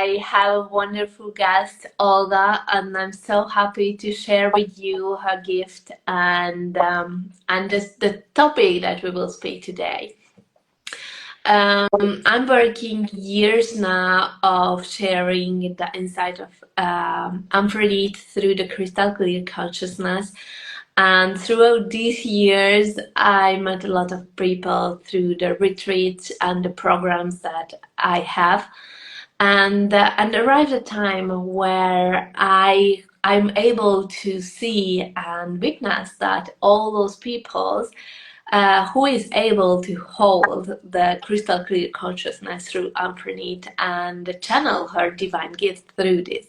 I have a wonderful guest, Olga, and I'm so happy to share with you her gift and just the topic that we will speak today. I'm working years now of sharing the insight of Anfrinit through the crystal clear consciousness. And throughout these years, I met a lot of people through the retreats and the programs that I have, and arrived a time where I'm able to see and witness that all those people who is able to hold the crystal clear consciousness through Anfrinit and channel her divine gift through this.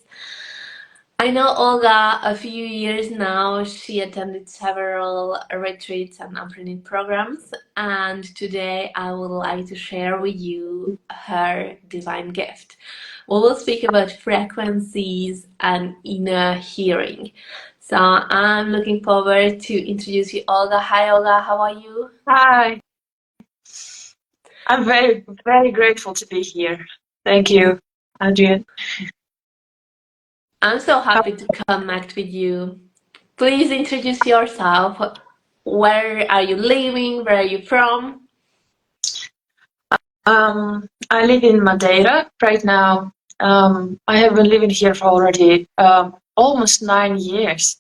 I know Olga a few years now. She attended several retreats and Anfrinit programs, and today I would like to share with you her divine gift. We will speak about frequencies and inner hearing. So I'm looking forward to introduce you, Olga. Hi, Olga. How are you? Hi. I'm very, very grateful to be here. Thank you, Adrienn. I'm so happy to connect with you. Please introduce yourself. Where are you living? Where are you from? I live in Madeira right now. I have been living here for already almost 9 years.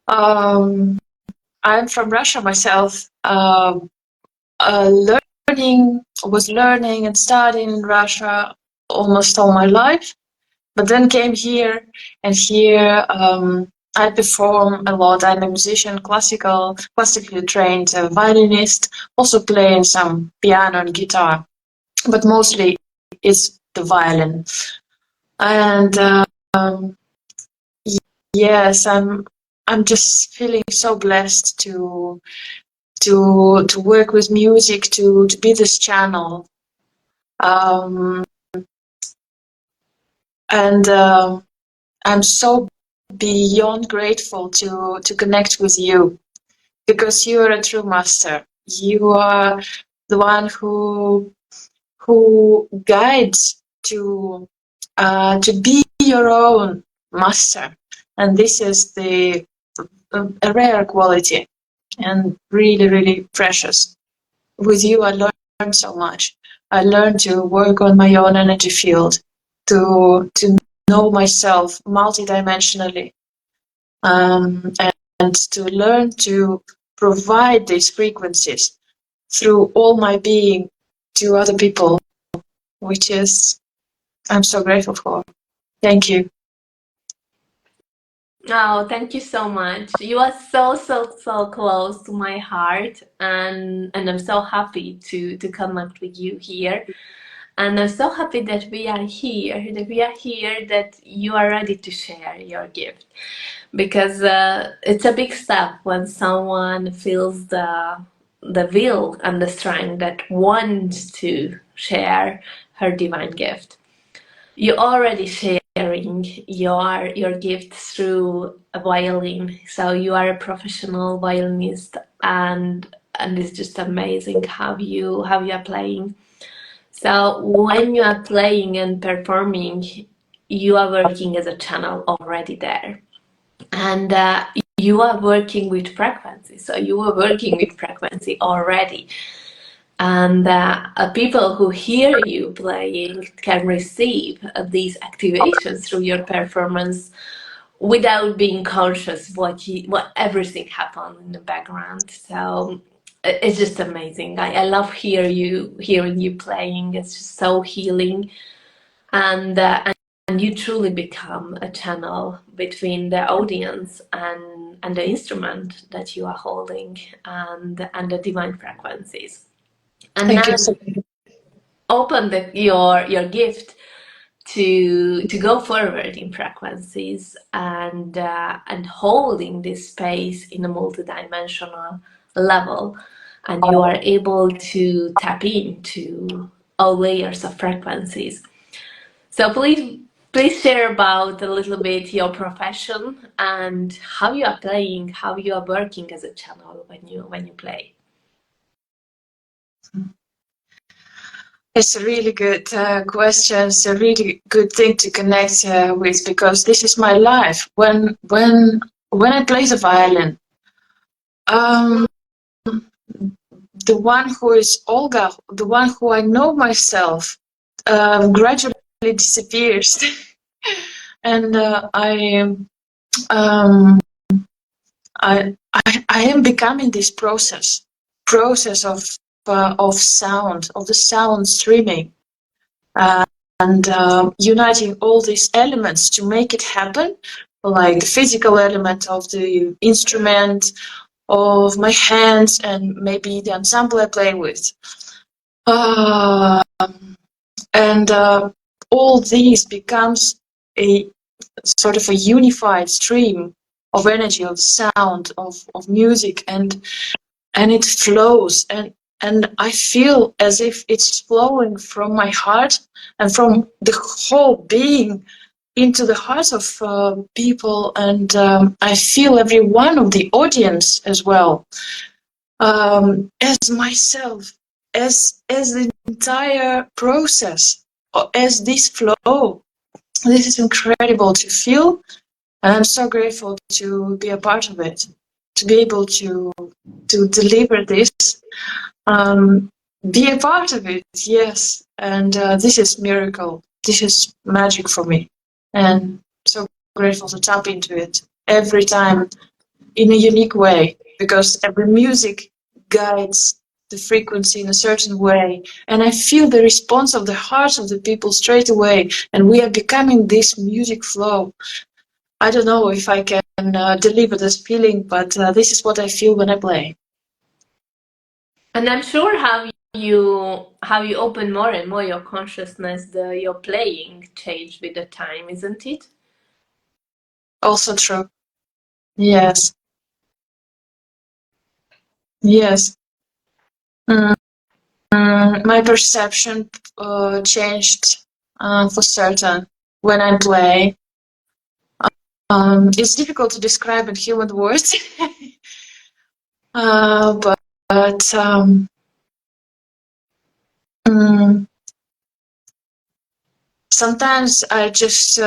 I'm from Russia myself. Was learning and studying in Russia almost all my life, but then came here, and here I perform a lot. I'm a musician, classically trained violinist, also playing some piano and guitar, but mostly it's the violin. And yes, I'm just feeling so blessed to work with music, to be this channel. And I'm so beyond grateful to connect with you, because you are a true master. You are the one who guides to be your own master, and this is a rare quality and really, really precious. With you, I learned so much. I learned to work on my own energy field, to know myself multidimensionally, and to learn to provide these frequencies through all my being to other people, which is I'm so grateful for. Thank you. Oh, thank you so much. You are so, so, so close to my heart, and I'm so happy to connect with you here. And I'm so happy that we are here, that you are ready to share your gift. Because it's a big step when someone feels the will and the strength that wants to share her divine gift. You already sharing your gift through a violin, so you are a professional violinist, and it's just amazing how you are playing. So when you are playing and performing, you are working as a channel already there, and you are working with frequency. So you are working with frequency already, and people who hear you playing can receive these activations through your performance without being conscious what everything happened in the background. So it's just amazing. I love hearing you playing. It's just so healing, and you truly become a channel between the audience and the instrument that you are holding, and the divine frequencies. And Thank then you so much. open your gift to go forward in frequencies, and holding this space in a multidimensional level, and you are able to tap into all layers of frequencies. So please share about a little bit your profession and how you are playing, how you are working as a channel when you play. It's a really good question. It's a really good thing to connect with, because this is my life. When I play the violin, um, the one who is Olga, the one who I know myself, gradually disappears, and um, I am becoming this process of sound, of the sound streaming, and uniting all these elements to make it happen, like the physical element of the instrument, of my hands, and maybe the ensemble I play with. And all these becomes a sort of a unified stream of energy, of sound, of music, and it flows, and I feel as if it's flowing from my heart and from the whole being into the hearts of people, and I feel every one of the audience as well, as myself, as the entire process, as this flow. This is incredible to feel, and I'm so grateful to be a part of it, to be able to deliver this, be a part of it. Yes, and this is miracle. This is magic for me, and so grateful to tap into it every time in a unique way, because every music guides the frequency in a certain way, and I feel the response of the hearts of the people straight away, and we are becoming this music flow. I don't know if I can deliver this feeling, but this is what I feel when I play. And I'm sure how you open more and more your consciousness, your playing changed with the time, isn't it? Also true. Yes. Yes. Mm, my perception changed for certain when I play. It's difficult to describe in human words, but sometimes I just,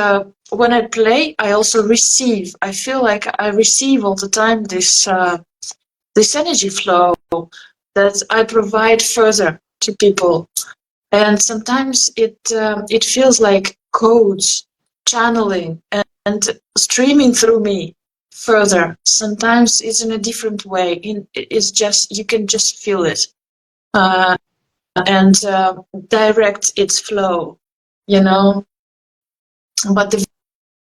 when I play, I also receive. I feel like I receive all the time this energy flow that I provide further to people. And sometimes it feels like codes channeling and streaming through me further. Sometimes it's in a different way. It's just, you can just feel it, and direct its flow, you know. But the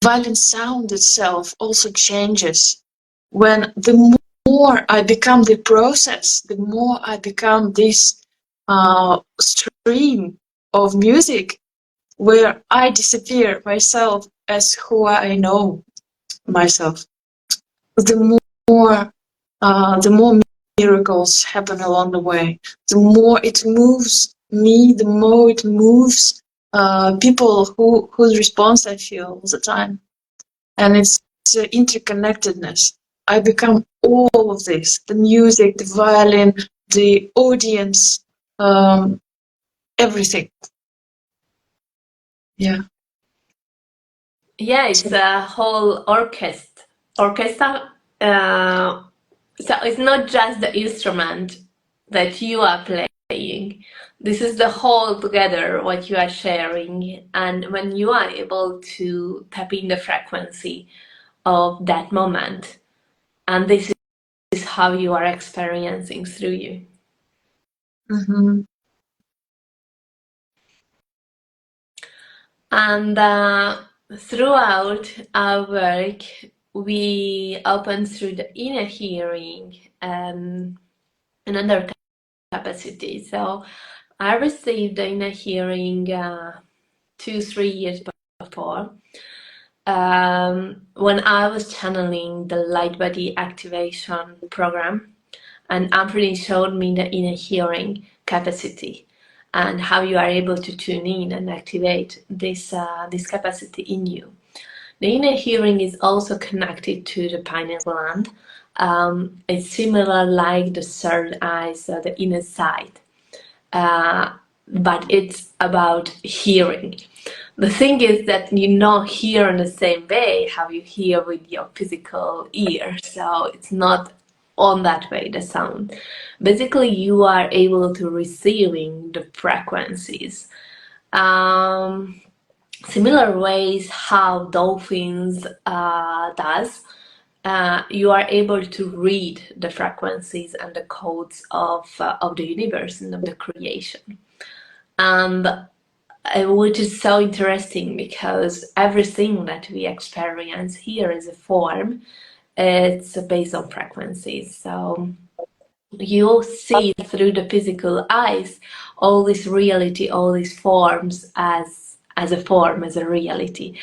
violin sound itself also changes when the more I become the process, the more I become this stream of music, where I disappear myself as who I know myself. The the more miracles happen along the way. The more it moves me, the more it moves people whose response I feel all the time. And it's interconnectedness. I become all of this: the music, the violin, the audience, everything. Yeah. Yeah, So, it's a whole orchestra. Orchestra. So it's not just the instrument that you are playing. This is the whole together what you are sharing, and when you are able to tap in the frequency of that moment, and this is how you are experiencing through you. mhm. And throughout our work, we open through the inner hearing another capacity. So I received the inner hearing 2-3 years before, when I was channeling the light body activation program, and Anfrinit showed me the inner hearing capacity and how you are able to tune in and activate this capacity in you. The inner hearing is also connected to the pineal gland. It's similar like the third eye, so the inner side. but it's about hearing. The thing is that you not hear in the same way how you hear with your physical ear, so it's not on that way the sound. Basically, you are able to receiving the frequencies. Um, Similar ways how dolphins does. You are able to read the frequencies and the codes of the universe and of the creation. And which is so interesting because everything that we experience here is a form. It's based on frequencies. So you see through the physical eyes all this reality, all these forms as a form, as a reality.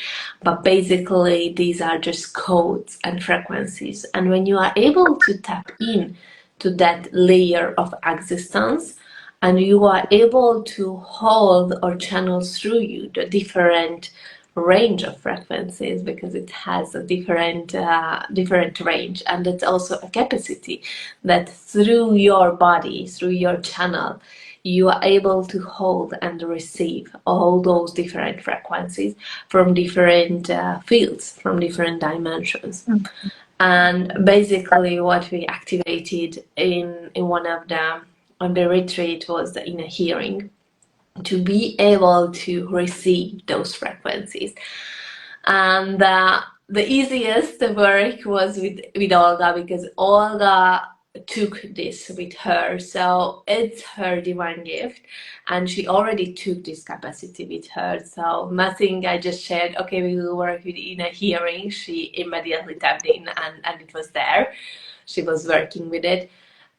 But basically these are just codes and frequencies. And when you are able to tap in to that layer of existence, and you are able to hold or channel through you the different range of frequencies, because it has a different range, and it's also a capacity that through your body, through your channel, you are able to hold and receive all those different frequencies from different fields, from different dimensions. And basically what we activated in one of the on the retreat was the inner hearing, to be able to receive those frequencies. And the easiest work was with Olga, because Olga took this with her, so it's her divine gift, and she already took this capacity with her. So nothing I just shared, okay, we will work with inner hearing, she immediately tapped in, and it was there. She was working with it.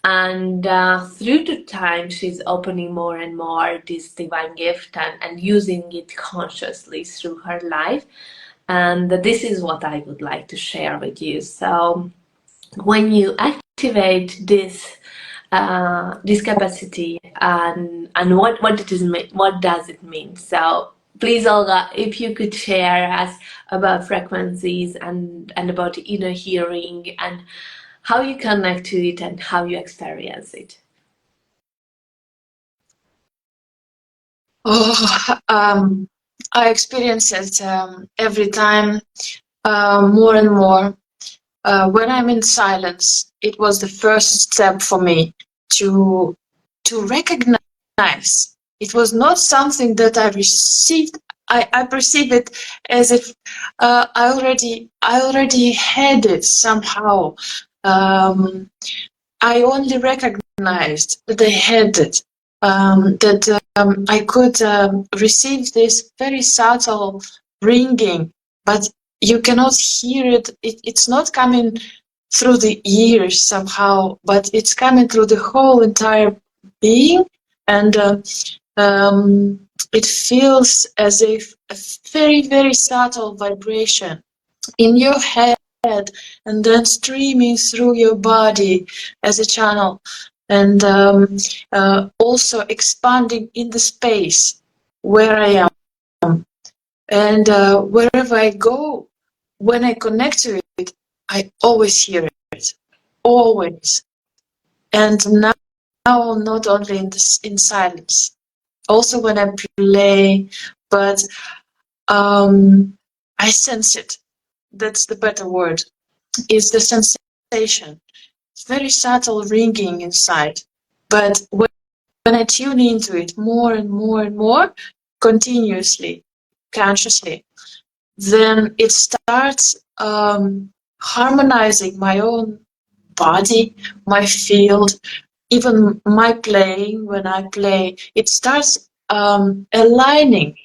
And through the time, she's opening more and more this divine gift, and using it consciously through her life. And this is what I would like to share with you. So when you activate this capacity, and what does it mean? So please, Olga, if you could share us about frequencies and about the inner hearing, and how you connect to it and how you experience it. I experience it every time more and more. When I'm in silence, it was the first step for me to recognize. It was not something that I received. I perceive it as if I already had it somehow. I only recognized that I had it. That I could receive this very subtle ringing, but you cannot hear it. It's not coming through the ears somehow, but it's coming through the whole entire being, and it feels as if a very, very subtle vibration in your head, and then streaming through your body as a channel, and also expanding in the space where I am. And wherever I go, when I connect to it, I always hear it, always. And now not only in silence, also when I play, but I sense it. That's the better word. It's the sensation. It's very subtle ringing inside. But when I tune into it more and more and more, continuously, consciously, then it starts harmonizing my own body, my field, even my playing. When I play, it starts aligning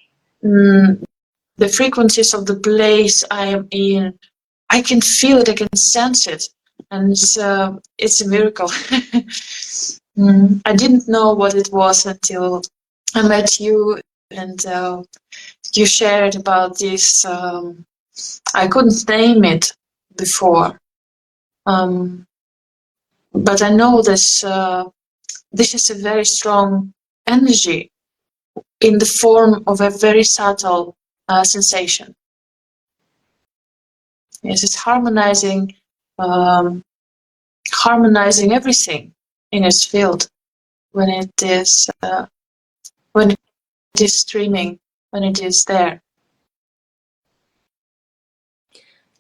the frequencies of the place I am in. I can feel it, I can sense it, and it's a miracle. I didn't know what it was until I met you, and you shared about this. I couldn't name it before, but I know this. This is a very strong energy in the form of a very subtle sensation. Yes, it's harmonizing everything in its field when it is when it is streaming, when it is there.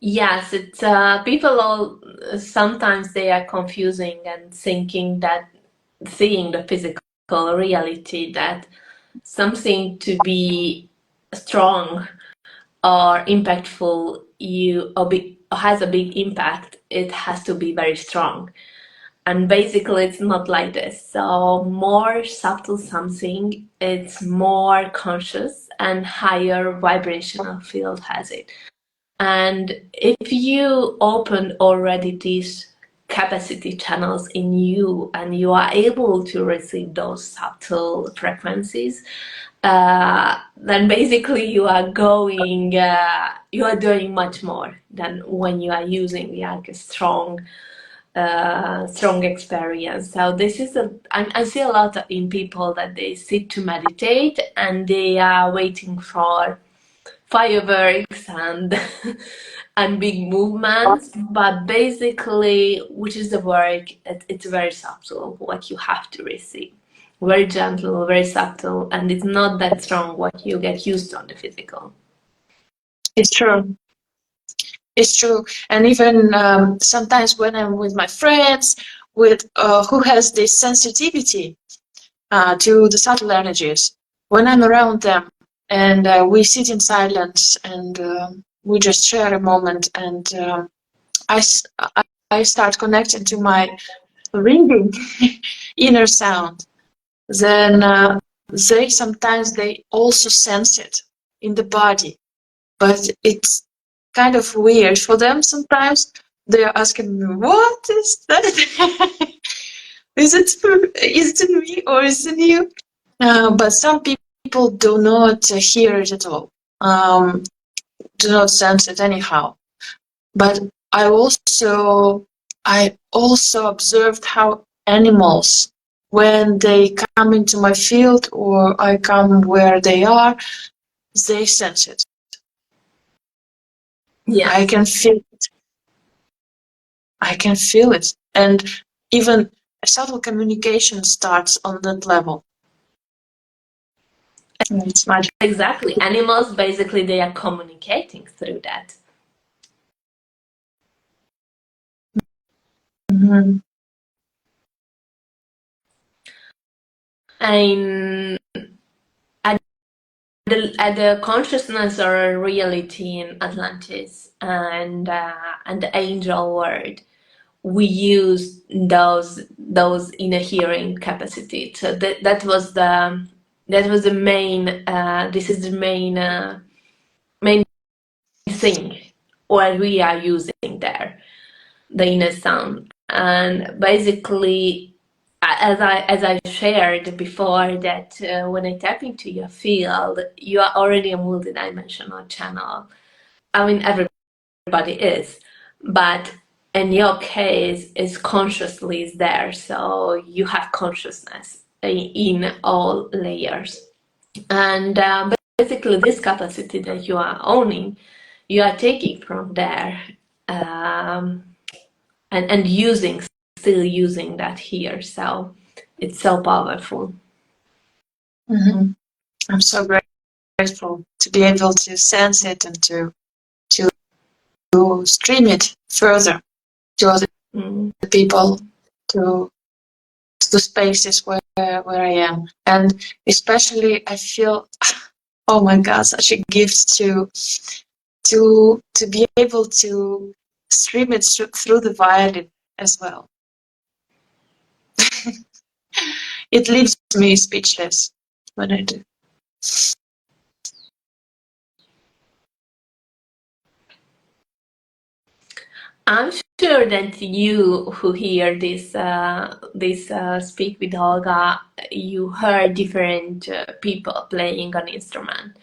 Yes, it's people all sometimes they are confusing and thinking that seeing the physical reality that something to be strong or impactful you or has a big impact, it has to be very strong. And basically it's not like this. So more subtle something, it's more conscious and higher vibrational field has it. And if you open already these capacity channels in you and you are able to receive those subtle frequencies, then basically you are going, you are doing much more than when you are using like a strong experience. So this is I see a lot in people that they sit to meditate and they are waiting for fireworks and and big movements, but basically, which is the work, it's very subtle what you have to receive, very gentle, very subtle, and it's not that strong what you get used to on the physical. It's true. It's true. And even sometimes when I'm with my friends, with who has this sensitivity to the subtle energies, when I'm around them and we sit in silence and we just share a moment, and I start connecting to my ringing inner sound, then they also sense it in the body, but it's kind of weird for them sometimes. They're asking me, "What is that? Is it me or is it you?" But some people do not hear it at all, do not sense it anyhow. But I also observed how animals, when they come into my field or I come where they are, they sense it. Yes. I can feel it. And even subtle communication starts on that level. And it's magic. Exactly. Animals, basically, they are communicating through that. Mm-hmm. And at the consciousness or reality in Atlantis and the angel world, we use those inner hearing capacity. So that was the main. This is the main thing what we are using there, the inner sound. And basically, as I shared before, that when I tap into your field, you are already a multidimensional channel. I mean, everybody is, but in your case, is consciously is there, so you have consciousness in all layers. And basically, this capacity that you are owning, you are taking from there, and still using that here. So it's so powerful. Mm-hmm. I'm so grateful to be able to sense it and to stream it further to other people, to the spaces where I am. And especially I feel, oh my God, such a gift to be able to stream it through the violin as well. It leaves me speechless when I do. I'm sure that you who hear this speak with Olga, you heard different people playing an instrument,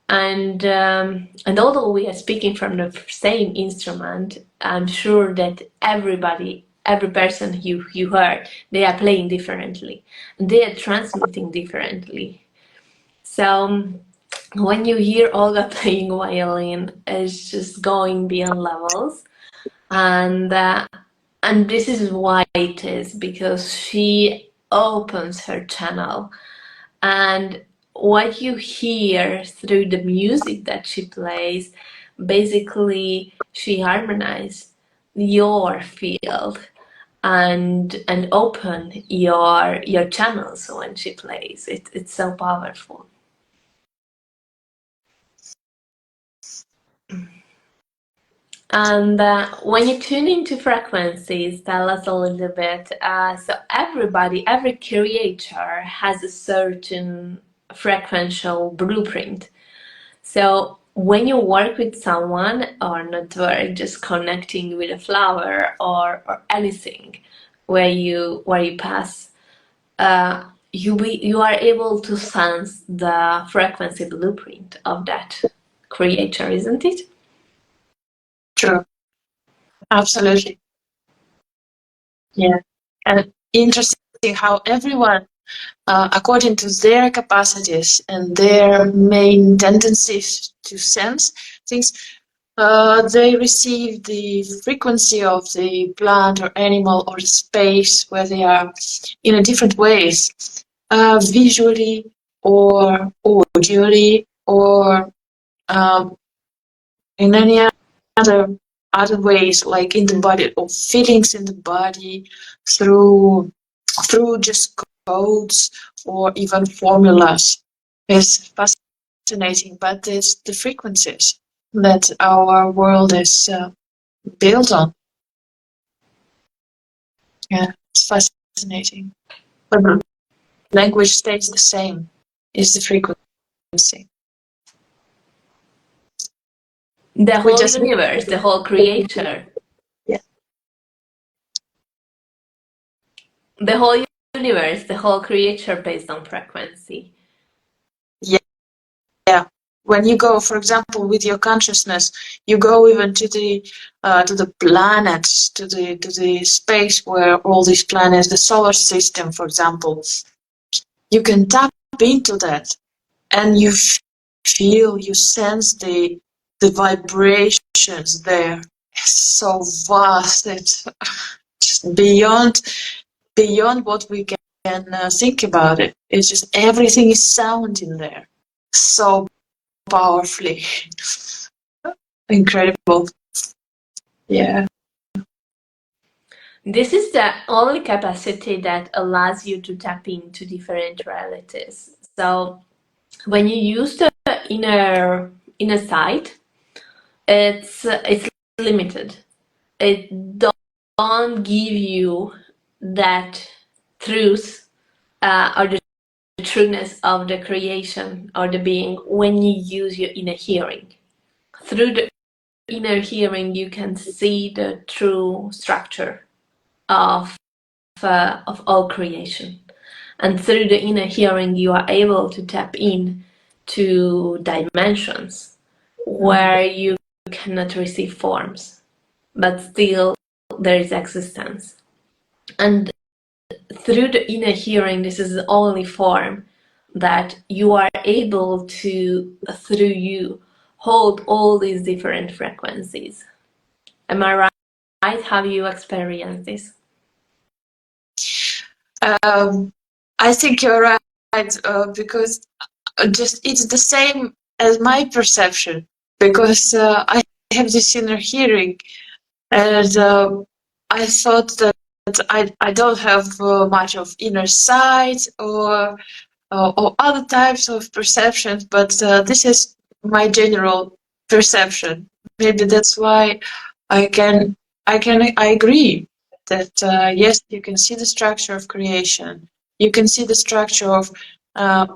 and although we are speaking from the same instrument, I'm sure that every person you heard, they are playing differently, and they are transmitting differently. So when you hear Olga playing violin, it's just going beyond levels. And this is why it is, because she opens her channel, and what you hear through the music that she plays, basically she harmonizes your field and open your channels when she plays. It's so powerful. And when you tune into frequencies, tell us a little bit. So everybody, every creator has a certain frequential blueprint. So when you work with someone, or not work, just connecting with a flower or anything, where you pass, you are able to sense the frequency blueprint of that creator, isn't it? True. Absolutely. Yeah. And interesting how everyone, according to their capacities and their main tendencies to sense things, they receive the frequency of the plant or animal or space where they are in a different ways, visually or audibly or in any other ways, like in the body, or feelings in the body through just codes or even formulas. It's fascinating, but it's the frequencies that our world is built on. Yeah, it's fascinating. But the language stays the same, is the frequency. The We whole just universe, the whole creator, yeah. the whole universe, the whole creature based on frequency. Yeah. Yeah. When you go, for example, with your consciousness, you go even to the planets, to the space where all these planets, the solar system, for example, you can tap into that, and you feel, you sense the vibrations there. It's so vast. It's just beyond what we can think about it. It's just everything is sound in there, so powerfully. Incredible. Yeah. This is the only capacity that allows you to tap into different realities. So when you use the inner side, it's limited. It don't give you that truth, or the trueness of the creation or the being when you use your inner hearing. Through the inner hearing, you can see the true structure of all creation, and through the inner hearing, you are able to tap in to dimensions where you cannot receive forms, but still there is existence. And through the inner hearing, this is the only form that you are able to, through you, hold all these different frequencies. Am I right? Have you experienced this? I think you're right, because just it's the same as my perception, because I have this inner hearing, and I thought that I don't have much of inner sight or other types of perceptions, but this is my general perception. Maybe that's why I can I agree that yes, you can see the structure of creation. You can see the structure of uh,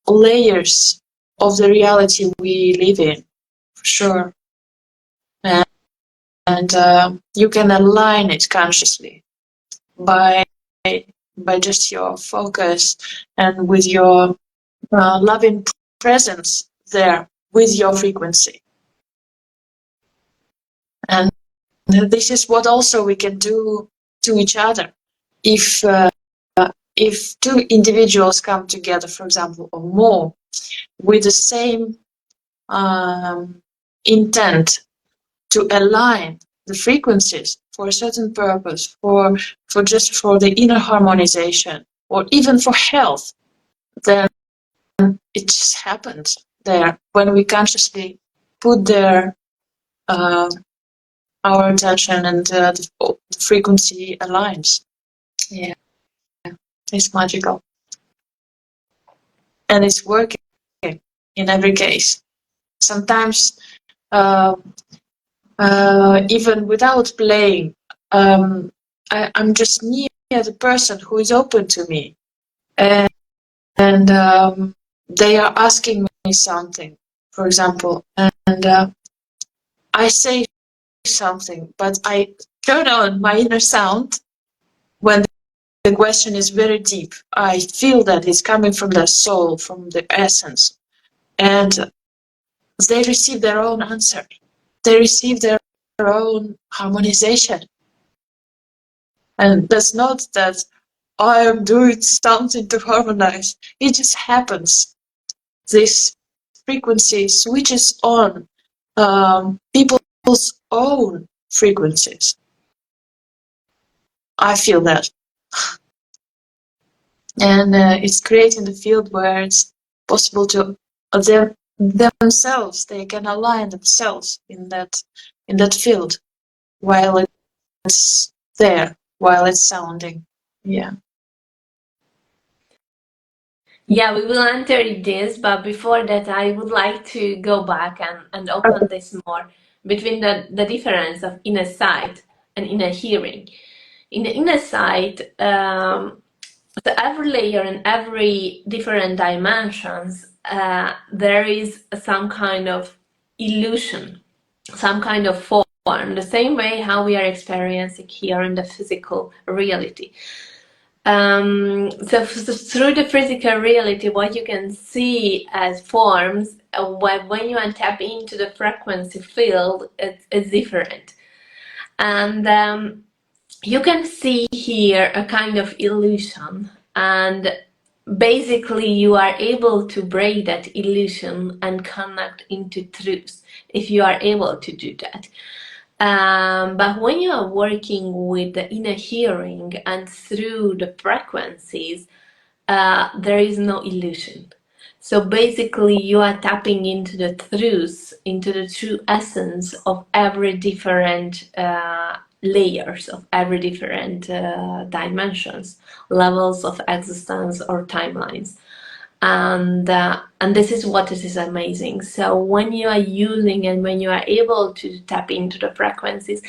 layers of the reality we live in, for sure, and you can align it consciously by just your focus and with your loving presence there with your frequency. And this is what also we can do to each other. If two individuals come together, for example, or more, with the same intent to align the frequencies for a certain purpose, for just for the inner harmonization, or even for health, then it just happens there when we consciously put there our attention and the frequency aligns. Yeah, it's magical. And it's working in every case. Sometimes, even without playing, I'm just near the person who is open to me. And they are asking me something, for example, and I say something, but I turn on my inner sound when the question is very deep. I feel that it's coming from the soul, from the essence, and they receive their own answer. They receive their own harmonization. And that's not that I am doing something to harmonize. It just happens. This frequency switches on people's own frequencies. I feel that. And it's creating the field where it's possible to themselves, they can align themselves in that field while it's there, while it's sounding. Yeah. Yeah, we will enter this, but before that, I would like to go back and open this more between the difference of inner sight and inner hearing. In the inner sight, so every layer and every different dimensions, there is some kind of illusion, some kind of form, the same way how we are experiencing here in the physical reality. So through the physical reality, what you can see as forms, when you tap into the frequency field, it's different. And you can see here a kind of illusion, and basically you are able to break that illusion and connect into truth if you are able to do that. But when you are working with the inner hearing and through the frequencies, there is no illusion. So basically, you are tapping into the truth, into the true essence of every different layers, of every different dimensions, levels of existence or timelines. And this is what it is amazing. So when you are using and when you are able to tap into the frequencies,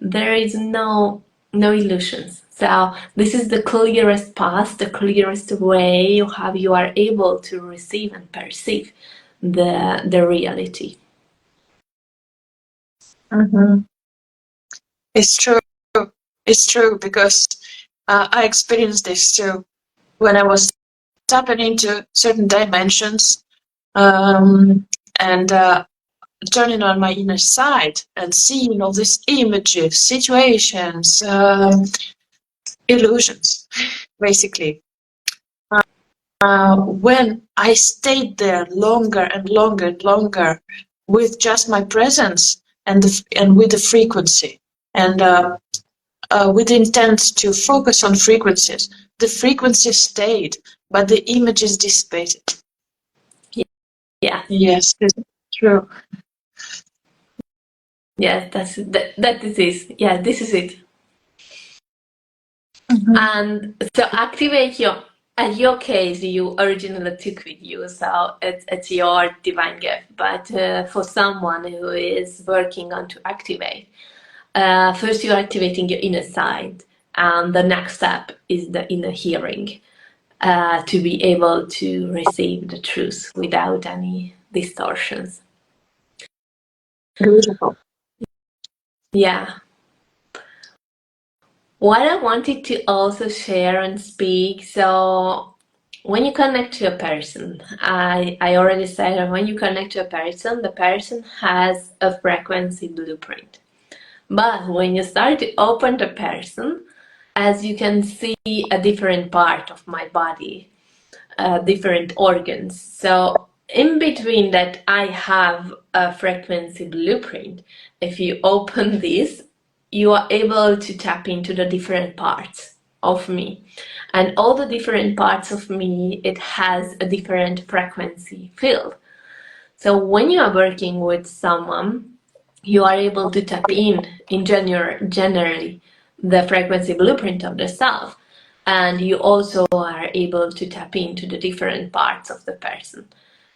there is no illusions. So this is the clearest path, the clearest way you are able to receive and perceive the reality. Mm-hmm. It's true. It's true because I experienced this too when I was tapping into certain dimensions and turning on my inner side and seeing all these images, situations, illusions, basically. When I stayed there longer and longer and longer with just my presence and with the frequency and with the intent to focus on frequencies, the frequency stayed, but the images dissipated. Yeah. Yes, that's true. Yes, that is it. Yeah, this is it. Mm-hmm. And so activate at your case, you originally took with you, so it's your divine gift. But for someone who is working on to activate, first you're activating your inner side, and the next step is the inner hearing, to be able to receive the truth without any distortions. Beautiful. Yeah. What I wanted to also share and speak, so when you connect to a person, I already said that when you connect to a person, the person has a frequency blueprint. But when you start to open the person, as you can see a different part of my body, different organs. So in between that, I have a frequency blueprint. If you open this, you are able to tap into the different parts. of me, and all the different parts of me, it has a different frequency field. So when you are working with someone, you are able to tap in generally the frequency blueprint of the self, and you also are able to tap into the different parts of the person.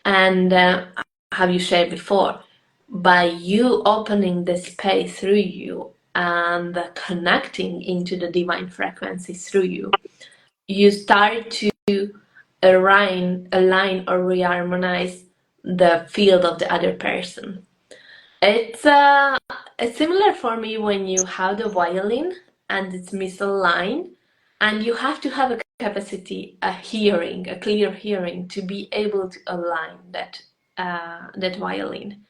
And have you shared before, by you opening the space through you and connecting into the divine frequency through you, you start to align or reharmonize the field of the other person. It's similar for me when you have the violin and it's misaligned, and you have to have a capacity, a hearing, a clear hearing to be able to align that violin.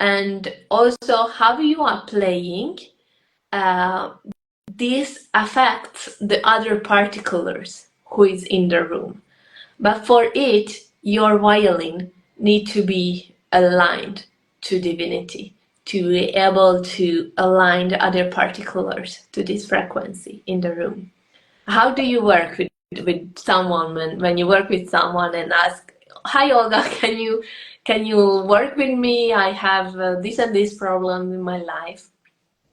And also how you are playing, uh, this affects the other particulars who is in the room. But for it, your violin need to be aligned to divinity, to be able to align the other particulars to this frequency in the room. How do you work with someone when you work with someone and ask, "Hi Olga, can you work with me? I have this and this problem in my life,"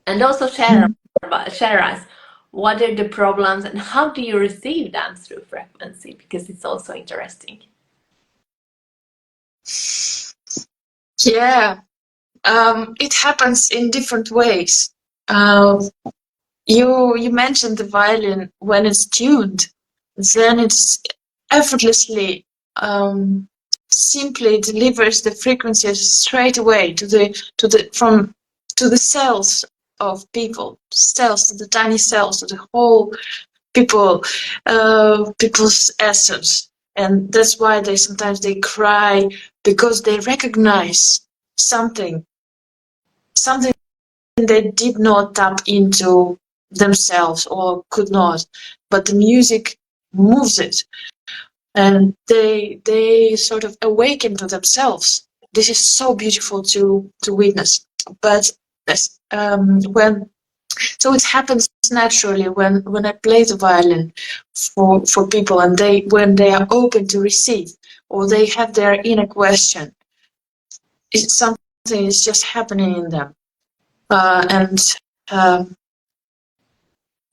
and also share us what are the problems and how do you receive them through frequency, because it's also interesting. Yeah, it happens in different ways. You mentioned the violin. When it's tuned, then it's effortlessly, simply delivers the frequencies straight away to the cells of people, cells, to the tiny cells, to the whole people's essence. And that's why they sometimes cry, because they recognize something they did not tap into themselves or could not, but the music moves it, and they sort of awaken to themselves. This is so beautiful to witness. But when so it happens naturally when I play the violin for people, and when they are open to receive, or they have their inner question, something is just happening in them, and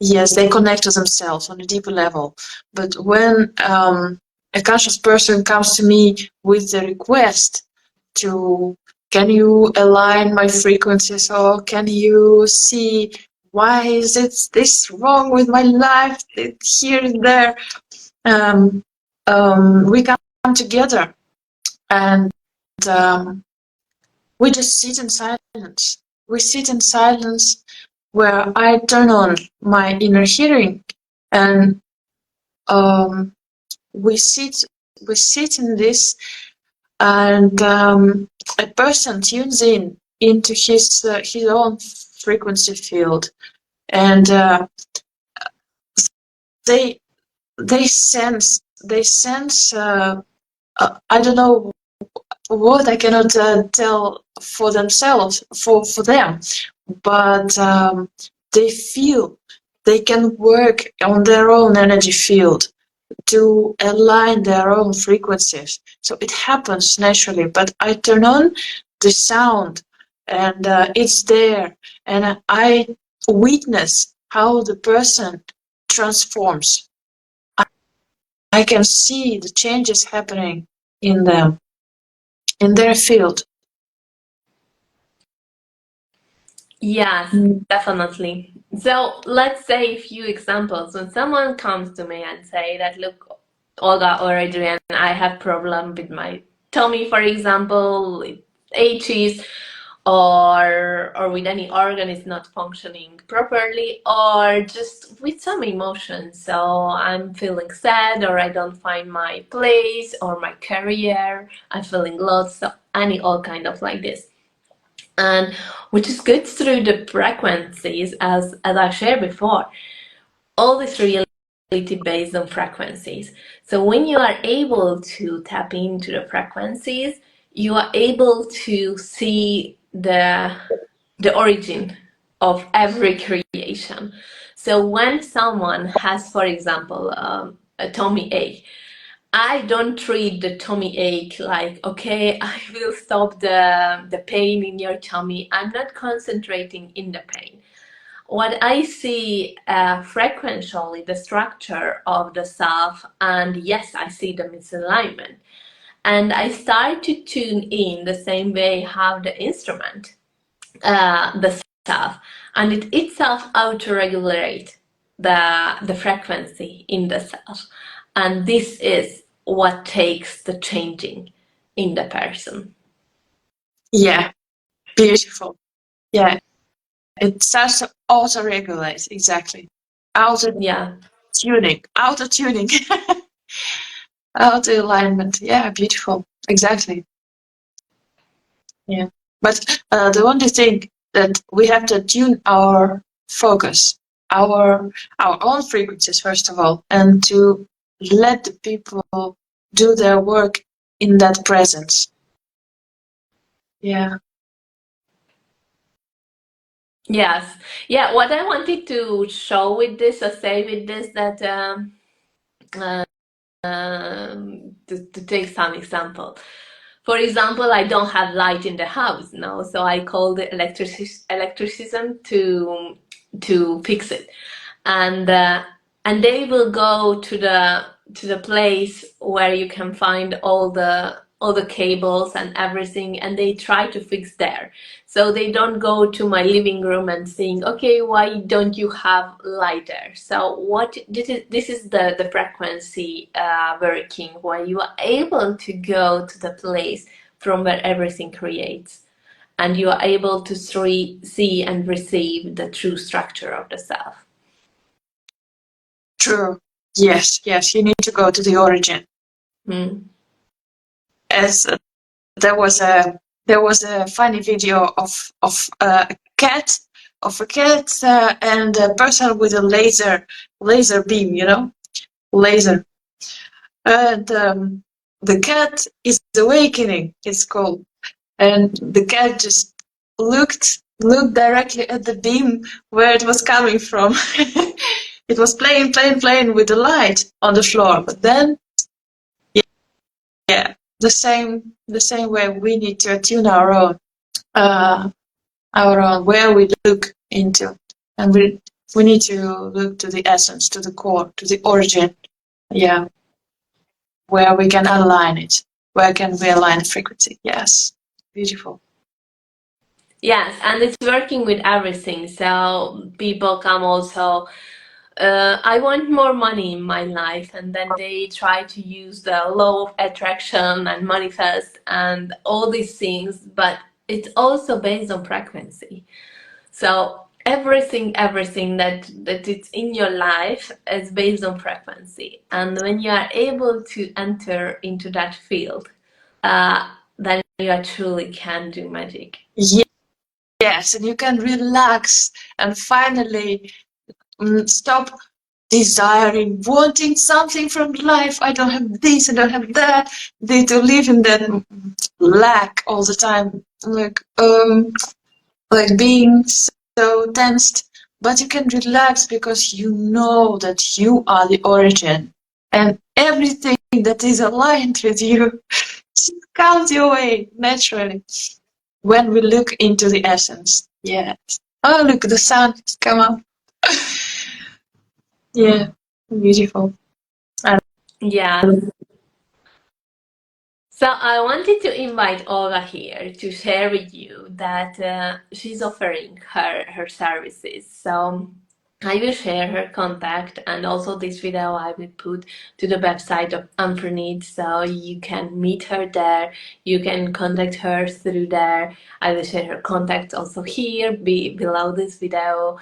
yes, they connect to themselves on a deeper level. But when a conscious person comes to me with the request to, can you align my frequencies, or can you see why is it this wrong with my life, here and there, we come together, and we just sit in silence. We sit in silence, where I turn on my inner hearing, and we sit in this, and a person tunes into his own frequency field, and they sense I don't know what, I cannot tell for themselves, for them, but they feel they can work on their own energy field to align their own frequencies. So it happens naturally, but I turn on the sound, and it's there, and I witness how the person transforms. I can see the changes happening in them, in their field. Yes, definitely. So let's say a few examples. When someone comes to me and say that, look, Olga or Adrienne, I have problem with my tummy, for example, it aches, or with any organ is not functioning properly, or just with some emotion. So I'm feeling sad, or I don't find my place or my career. I'm feeling lost. So all kind of like this, and which is good through the frequencies, as I shared before. All this reality based on frequencies. So when you are able to tap into the frequencies, you are able to see the origin of every creation. So when someone has, for example, a tummy ache, I don't treat the tummy ache like, okay, I will stop the pain in your tummy. I'm not concentrating in the pain. What I see frequentially, the structure of the self, and yes, I see the misalignment. And I start to tune in the same way how the instrument, the self, and it itself auto-regulate the frequency in the self. And this is what takes the changing in the person. Yeah, beautiful. Yeah, it starts to auto-regulate, exactly. Yeah. Auto-tuning, auto-tuning, auto-alignment. Yeah, beautiful. Exactly. Yeah. But the only thing that we have to tune our focus, our own frequencies, first of all, and to let the people do their work in that presence. Yeah. Yes. Yeah. What I wanted to show with this, or say with this, that to take some example. For example, I don't have light in the house now, so I called the electrician to fix it, and they will go to the place where you can find all the cables and everything, and they try to fix there. So they don't go to my living room and saying, okay, why don't you have light there? So what this is the frequency working, where you are able to go to the place from where everything creates, and you are able to see and receive the true structure of the self. True. Yes, yes. You need to go to the origin. Mm. As there was a funny video of a cat and a person with a laser beam, laser, and the cat is awakening. It's called, and the cat just looked directly at the beam where it was coming from. It was playing with the light on the floor, but then yeah, the same way we need to attune uh, our own where we look into, and we need to look to the essence, to the core, to the origin. Yeah, where we can align it. Where can we align the frequency? Yes, beautiful. Yes, and it's working with everything. So people come also, I want more money in my life, and then they try to use the law of attraction and manifest and all these things, but it's also based on frequency. So everything that is in your life is based on frequency, and when you are able to enter into that field, then you are truly can do magic. Yes, and you can relax and finally stop desiring, wanting something from life. I don't have this, I don't have that. They to live in that lack all the time, like being so tensed. But you can relax because you know that you are the origin, and everything that is aligned with you just comes your way naturally when we look into the essence. Yes. Oh, look, the sun has come up. Yeah, beautiful. Yes. So I wanted to invite Olga here to share with you that she's offering her services. So I will share her contact, and also this video I will put to the website of Anfrinit, so you can meet her there. You can contact her through there. I will share her contact also here below this video.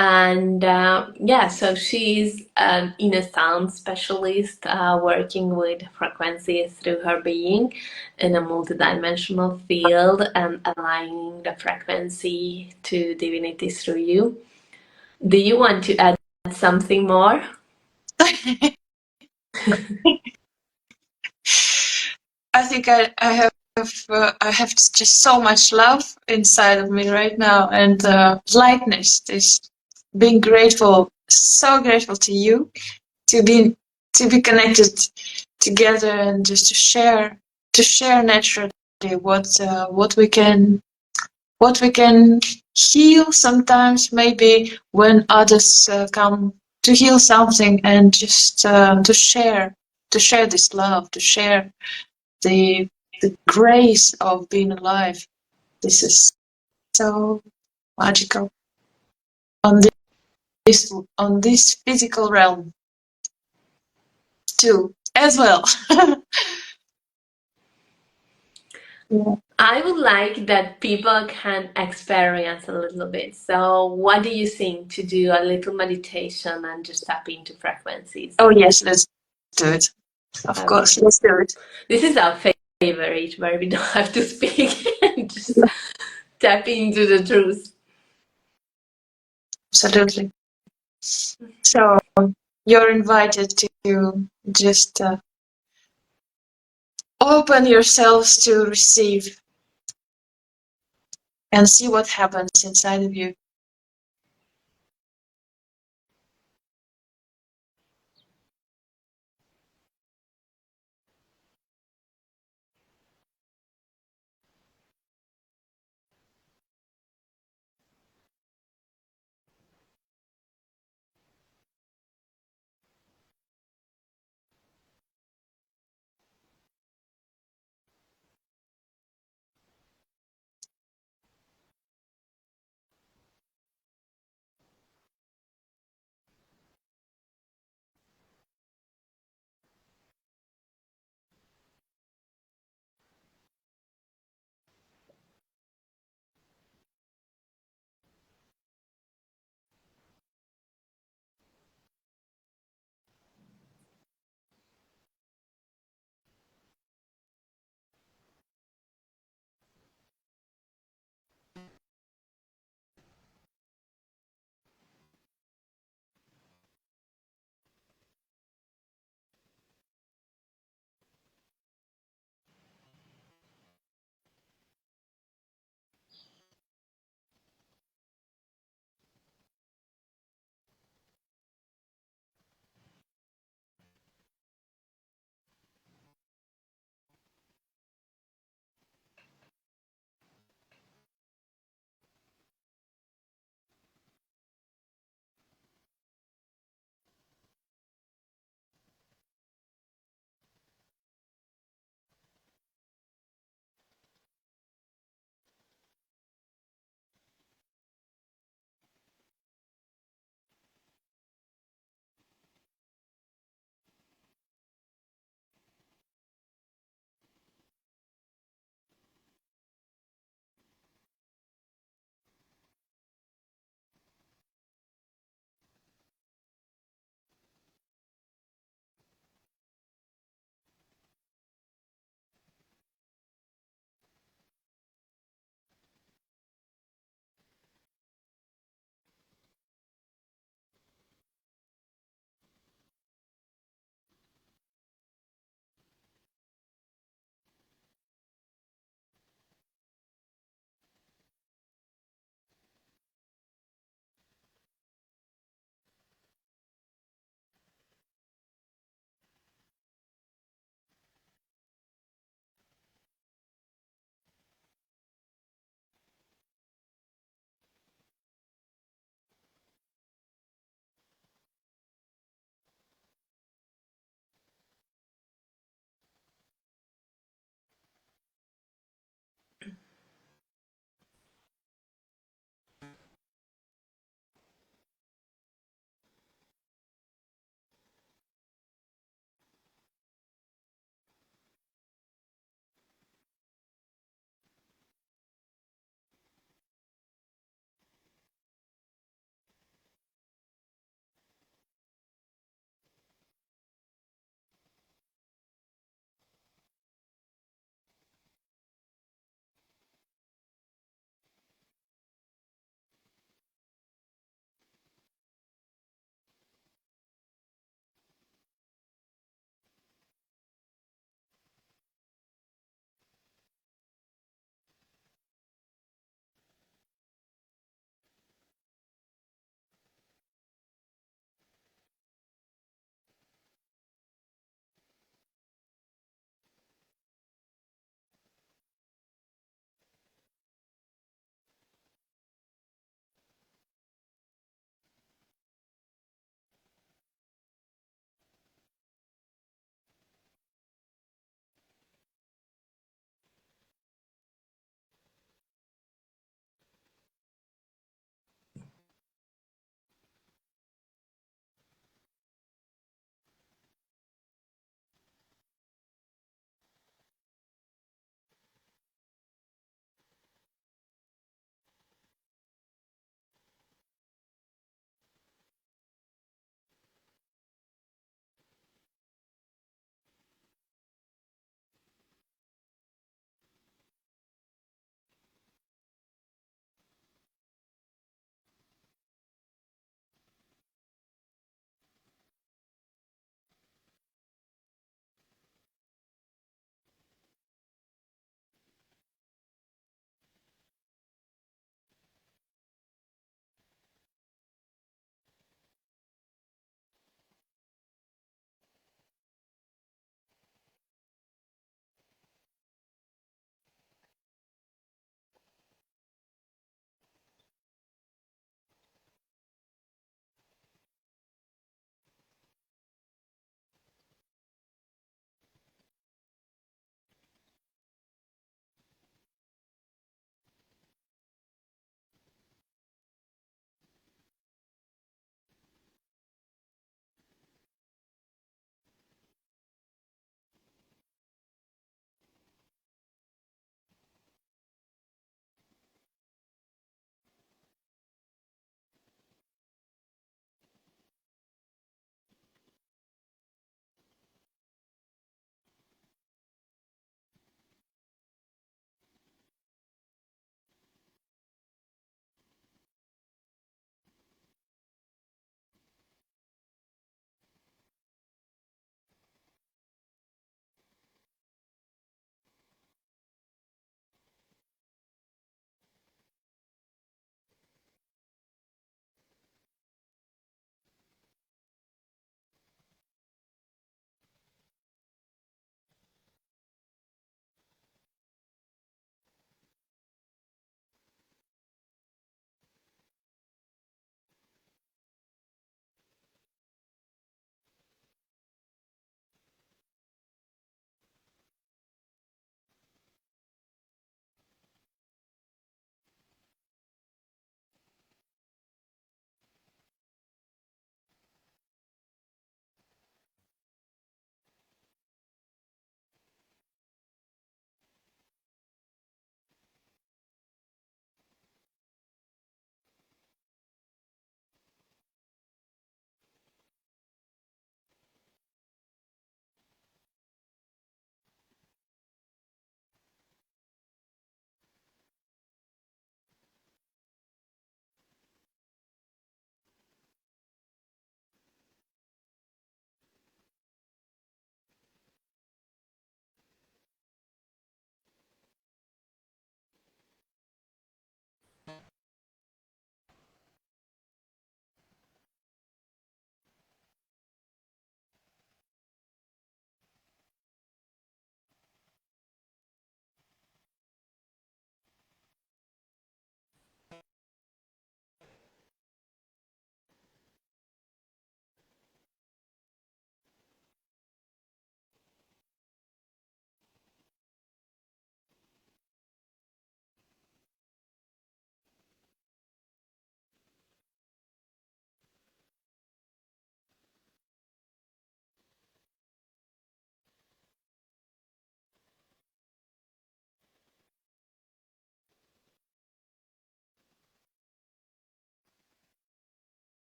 And yeah, so she's an inner sound specialist, working with frequencies through her being in a multidimensional field and aligning the frequency to divinity through you. Do you want to add something more? I think I have I have just so much love inside of me right now, and lightness is being grateful, so grateful to you, to be connected together, and just to share naturally what we can heal sometimes, maybe when others come to heal something, and just to share this love, to share the grace of being alive. This is so magical on this physical realm too, as well. Yeah. I would like that people can experience a little bit. So, what do you think to do a little meditation and just tap into frequencies? Oh yes, let's do it. Of Okay. course, let's do it. This is our favorite, where we don't have to speak and just tap into the truth. Absolutely. So you're invited to just open yourselves to receive and see what happens inside of you.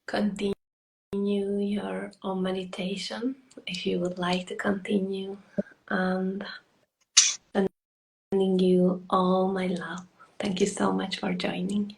Continue your own meditation if you would like to continue, and sending you all my love. Thank you so much for joining.